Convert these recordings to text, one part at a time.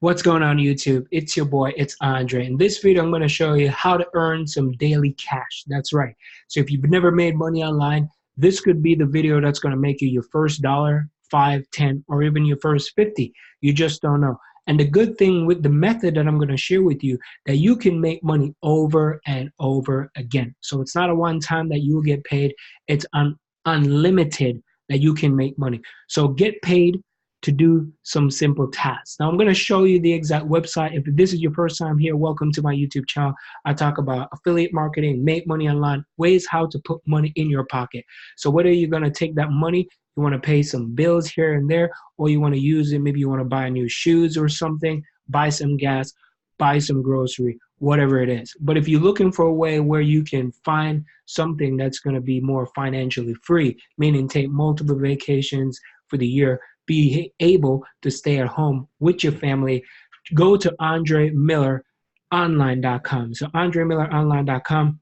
What's going on YouTube? It's your boy, it's Andre. In this video, I'm going to show you how to earn some daily cash. That's right. So if you've never made money online, this could be the video that's going to make you your first dollar, 5, 10, or even your first 50. You just don't know. And the good thing with the method that I'm going to share with you, that you can make money over and over again. So it's not a one time that you will get paid. It's unlimited that you can make money. So get paid to do some simple tasks. Now I'm going to show you the exact website. If this is your first time here, welcome to my YouTube channel. I talk about affiliate marketing, make money online, ways how to put money in your pocket. So whether you're going to take that money, you want to pay some bills here and there, or you want to use it, maybe you want to buy new shoes or something, buy some gas, buy some grocery, whatever it is. But if you're looking for a way where you can find something that's going to be more financially free, meaning take multiple vacations for the year, be able to stay at home with your family, go to AndreMillerOnline.com. So AndreMillerOnline.com,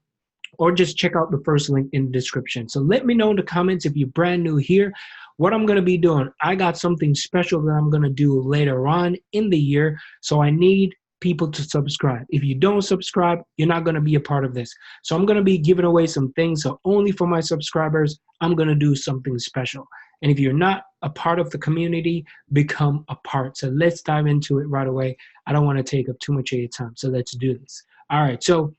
or just check out the first link in the description. So let me know in the comments if you're brand new here, what I'm gonna be doing. I got something special that I'm gonna do later on in the year, so I need people to subscribe. If you don't subscribe, you're not gonna be a part of this. So I'm gonna be giving away some things, so only for my subscribers, I'm gonna do something special. And if you're not a part of the community, become a part. So let's dive into it right away. I don't want to take up too much of your time, so let's do this. All right, so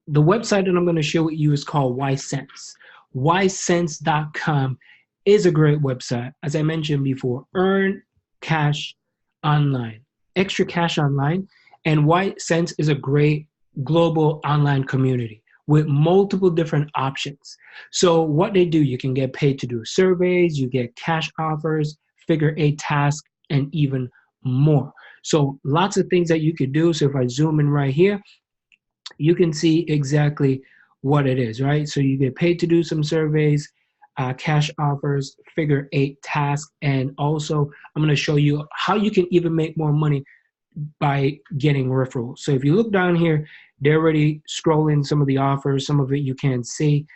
the website that I'm going to share with you is called Ysense. Ysense.com is a great website. As I mentioned before, earn cash online, extra cash online, and Ysense is a great global online community with multiple different options. So what they do, you can get paid to do surveys, you get cash offers, figure-8 tasks, and even more. So lots of things that you could do. So if I zoom in right here, you can see exactly what it is, right? So you get paid to do some surveys, cash offers, figure-8 tasks, and also I'm gonna show you how you can even make more money by getting referrals. So if you look down here, they're already scrolling some of the offers, some of it you can't see,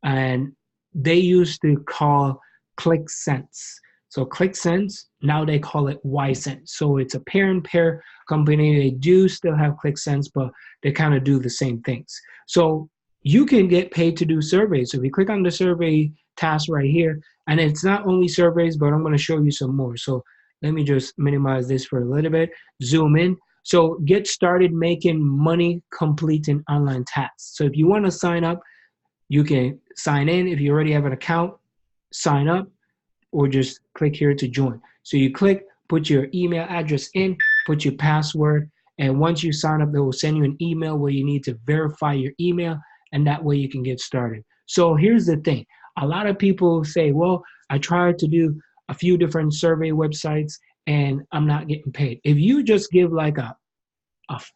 and they used to call ClickSense. So ClickSense, now they call it Ysense. So it's a pair-in-pair company. They do still have ClickSense, but they kind of do the same things. So you can get paid to do surveys. So if you click on the survey task right here, and it's not only surveys, but I'm going to show you some more. So let me just minimize this for a little bit, zoom in. So get started making money completing online tasks. So if you want to sign up, you can sign in. If you already have an account, sign up, or just click here to join. So you click, put your email address in, put your password, and once you sign up, they will send you an email where you need to verify your email, and that way you can get started. So here's the thing. A lot of people say, well, I tried to do a few different survey websites and I'm not getting paid. If you just give like a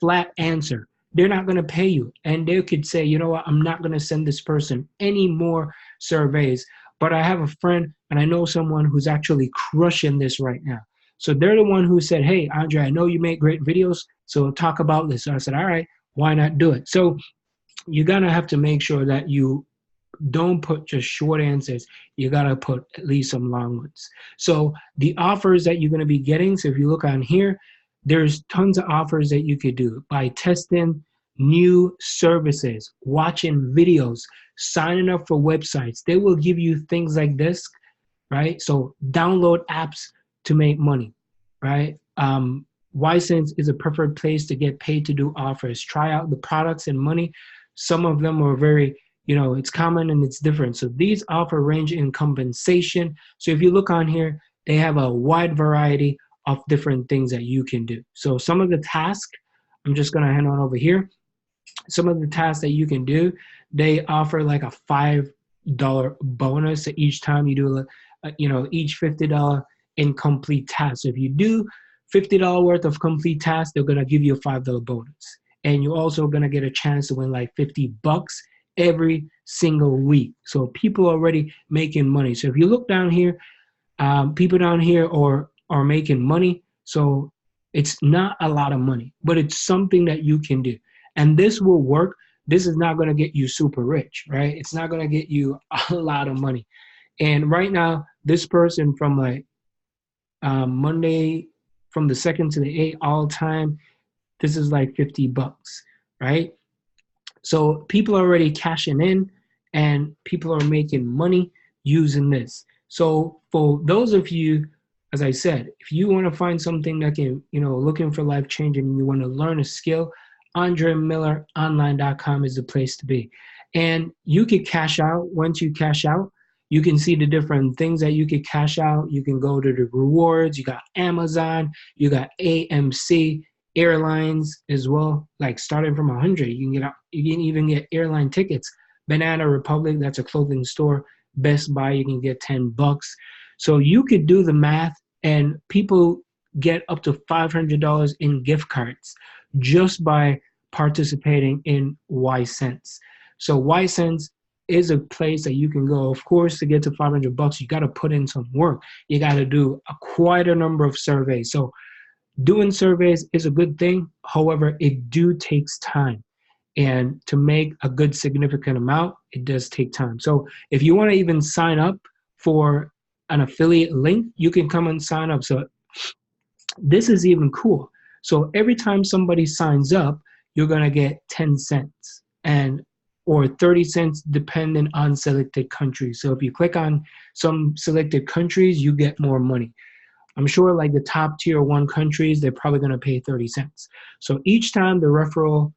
flat answer, they're not going to pay you. And they could say, you know what, I'm not going to send this person any more surveys. But I have a friend and I know someone who's actually crushing this right now. So they're the one who said, hey, Andre, I know you make great videos, so talk about this. So I said, all right, why not do it? So you're going to have to make sure that you don't put just short answers. You got to put at least some long ones. So the offers that you're going to be getting, so if you look on here, there's tons of offers that you could do by testing new services, watching videos, signing up for websites. They will give you things like this, right? So download apps to make money, right? Ysense is a preferred place to get paid to do offers. Try out the products and money. Some of them are very, it's common and it's different. So these offer range in compensation. So if you look on here, they have a wide variety of different things that you can do. So some of the tasks, I'm just gonna hand on over here. Some of the tasks that you can do, they offer like a $5 bonus each time you do, each $50 incomplete task. So if you do $50 worth of complete tasks, they're gonna give you a $5 bonus. And you're also gonna get a chance to win like 50 bucks every single week. So people are already making money. So if you look down here, people down here are making money. So it's not a lot of money, but it's something that you can do. And this will work. This is not going to get you super rich, right? It's not going to get you a lot of money. And right now, this person from like Monday from the 2nd to the 8th all time, this is like $50, right? So people are already cashing in and people are making money using this. So for those of you, as I said, if you want to find something that can, looking for life changing and you want to learn a skill, AndreMillerOnline.com is the place to be. And you could cash out. Once you cash out, you can see the different things that you could cash out. You can go to the rewards. You got Amazon. You got AMC, airlines as well. Like starting from 100, you can even get airline tickets. Banana Republic, that's a clothing store. Best Buy, you can get $10. So you could do the math, and people get up to $500 in gift cards just by participating in Y-Sense. So Y-Sense is a place that you can go. Of course, to get to $500, you got to put in some work. You got to do quite a number of surveys. So doing surveys is a good thing. However, it takes time. And to make a good significant amount, it does take time. So if you want to even sign up for an affiliate link, you can come and sign up. So this is even cool. So every time somebody signs up, you're going to get 10 cents or 30 cents depending on selected countries. So if you click on some selected countries, you get more money. I'm sure like the top tier 1 countries, they're probably going to pay 30 cents. So each time the referral,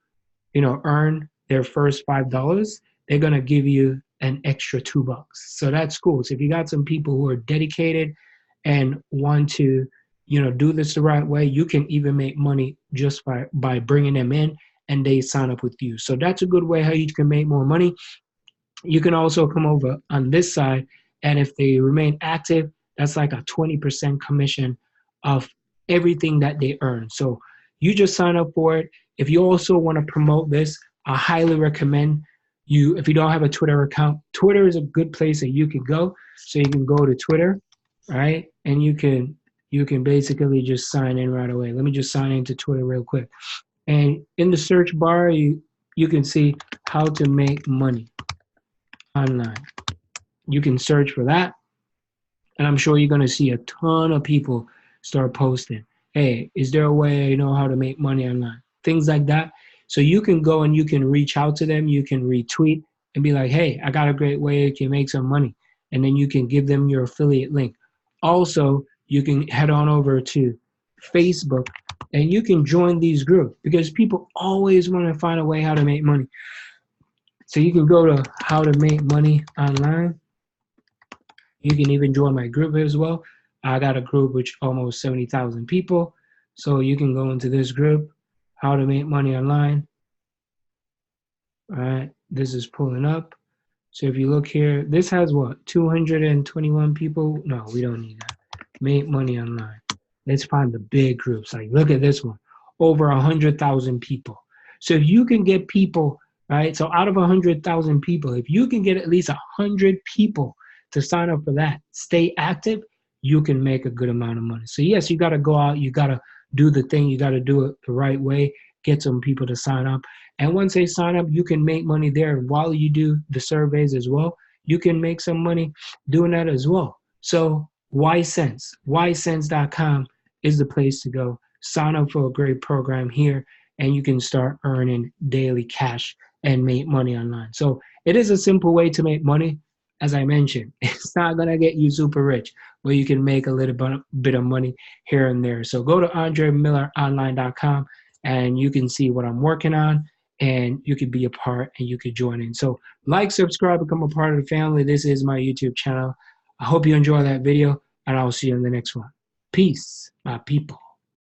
earn their first $5, they're going to give you an extra $2. So that's cool. So if you got some people who are dedicated and want to, do this the right way, you can even make money just by bringing them in and they sign up with you. So that's a good way how you can make more money. You can also come over on this side, and if they remain active, that's like a 20% commission of everything that they earn. So you just sign up for it. If you also want to promote this, I highly recommend you, if you don't have a Twitter account, Twitter is a good place that you can go. So you can go to Twitter, right? And you can basically just sign in right away. Let me just sign into Twitter real quick. And in the search bar, you can see how to make money online. You can search for that. And I'm sure you're going to see a ton of people start posting, hey, is there a way I know how to make money online? Things like that. So you can go and you can reach out to them. You can retweet and be like, hey, I got a great way you can make some money. And then you can give them your affiliate link. Also, you can head on over to Facebook and you can join these groups because people always want to find a way how to make money. So you can go to how to make money online. You can even join my group as well. I got a group which almost 70,000 people. So you can go into this group, how to make money online. All right, this is pulling up. So if you look here, this has what, 221 people? No, we don't need that. Make money online. Let's find the big groups. Like, look at this one, over 100,000 people. So if you can get people, right? So out of 100,000 people, if you can get at least 100 people to sign up for that, stay active, you can make a good amount of money. So yes, you got to go out, you got to do the thing, you got to do it the right way, get some people to sign up. And once they sign up, you can make money there. And while you do the surveys as well, you can make some money doing that as well. So Y-Sense, ysense.com is the place to go. Sign up for a great program here, and you can start earning daily cash and make money online. So it is a simple way to make money. As I mentioned, it's not going to get you super rich, but you can make a little bit of money here and there. So go to AndreMillerOnline.com and you can see what I'm working on, and you can be a part and you can join in. So like, subscribe, become a part of the family. This is my YouTube channel. I hope you enjoy that video, and I'll see you in the next one. Peace, my people.